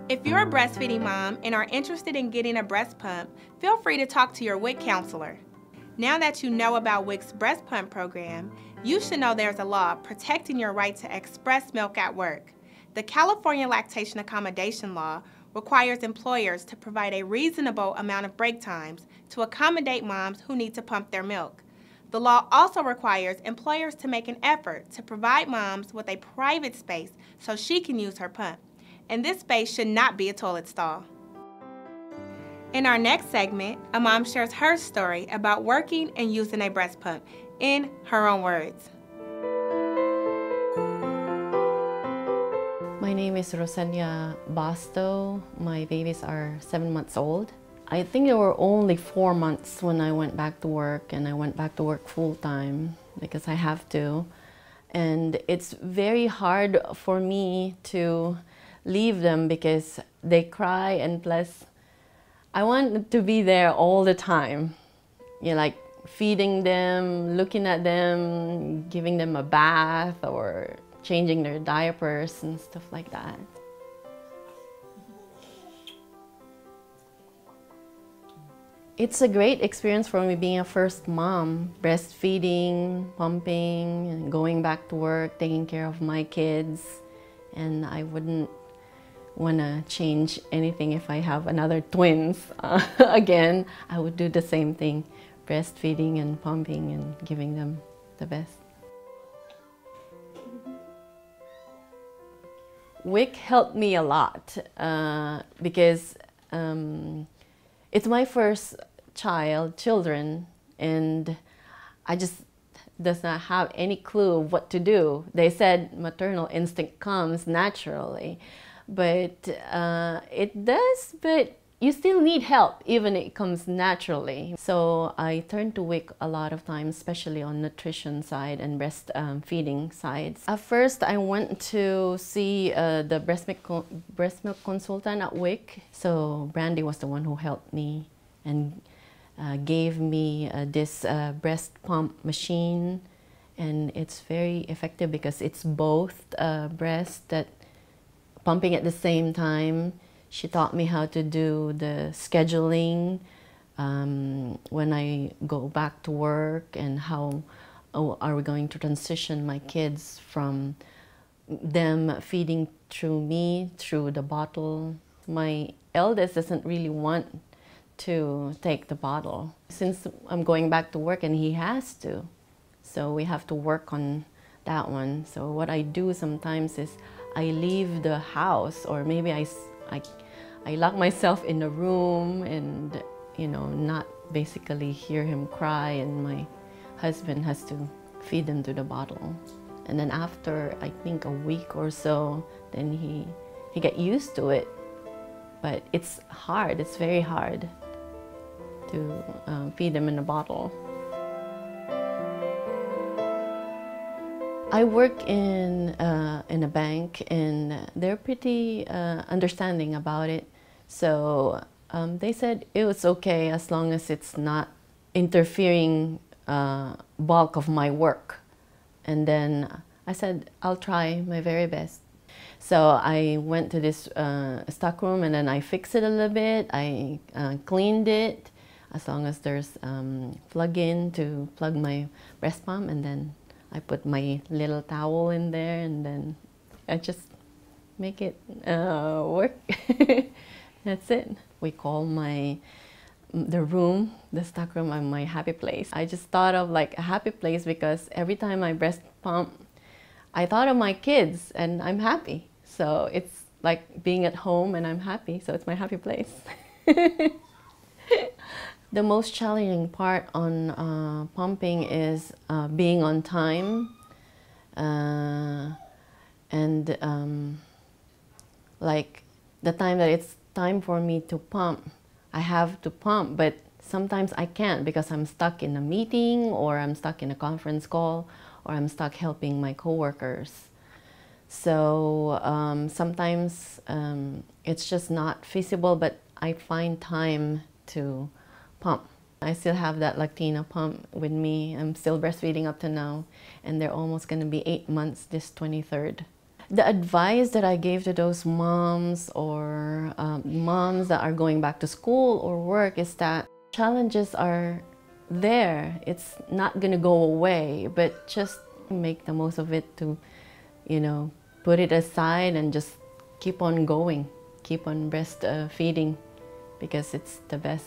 If you're a breastfeeding mom and are interested in getting a breast pump, feel free to talk to your WIC counselor. Now that you know about WIC's breast pump program, you should know there's a law protecting your right to express milk at work. The California Lactation Accommodation Law requires employers to provide a reasonable amount of break times to accommodate moms who need to pump their milk. The law also requires employers to make an effort to provide moms with a private space so she can use her pump. And this space should not be a toilet stall. In our next segment, a mom shares her story about working and using a breast pump in her own words. My name is Roselia Basto. My babies are 7 months old. I think there were only 4 months when I went back to work, and I went back to work full-time because I have to. And it's very hard for me to leave them because they cry, and plus I want to be there all the time. You know, like feeding them, looking at them, giving them a bath or changing their diapers and stuff like that. It's a great experience for me being a first mom, breastfeeding, pumping, and going back to work, taking care of my kids. And I wouldn't want to change anything if I have another twins again. I would do the same thing, breastfeeding and pumping and giving them the best. WIC helped me a lot because it's my first children, and I just does not have any clue what to do. They said maternal instinct comes naturally, but it does, but you still need help even it comes naturally. So I turned to WIC a lot of times, especially on nutrition side and breast feeding sides. At first I went to see the breast milk consultant at WIC. So Brandy was the one who helped me and gave me this breast pump machine, and it's very effective because it's both breasts that pumping at the same time. She taught me how to do the scheduling when I go back to work, and how are we going to transition my kids from them feeding through me, through the bottle. My eldest doesn't really want to take the bottle since I'm going back to work, and he has to. So we have to work on that one. So what I do sometimes is I leave the house, or maybe I lock myself in a room and, you know, not basically hear him cry, and my husband has to feed him to the bottle. And then after, I think a week or so, then he get used to it. But it's hard, it's very hard to feed them in a bottle. I work in a bank, and they're pretty understanding about it. So they said it was okay as long as it's not interfering bulk of my work. And then I said, I'll try my very best. So I went to this stockroom, and then I fixed it a little bit. I cleaned it as long as there's plug-in to plug my breast pump, and then I put my little towel in there, and then I just make it work. That's it. We call the room, the stock room, my happy place. I just thought of like a happy place because every time I breast pump, I thought of my kids, and I'm happy. So it's like being at home, and I'm happy. So it's my happy place. The most challenging part on pumping is being on time, and like the time that it's time for me to pump, I have to pump, but sometimes I can't because I'm stuck in a meeting, or I'm stuck in a conference call, or I'm stuck helping my coworkers. So sometimes it's just not feasible, but I find time to pump. I still have that Lactina pump with me. I'm still breastfeeding up to now, and they're almost going to be 8 months this 23rd. The advice that I gave to those moms or moms that are going back to school or work is that challenges are there. It's not gonna go away, but just make the most of it to, you know, put it aside and just keep on going, keep on breastfeeding, because it's the best.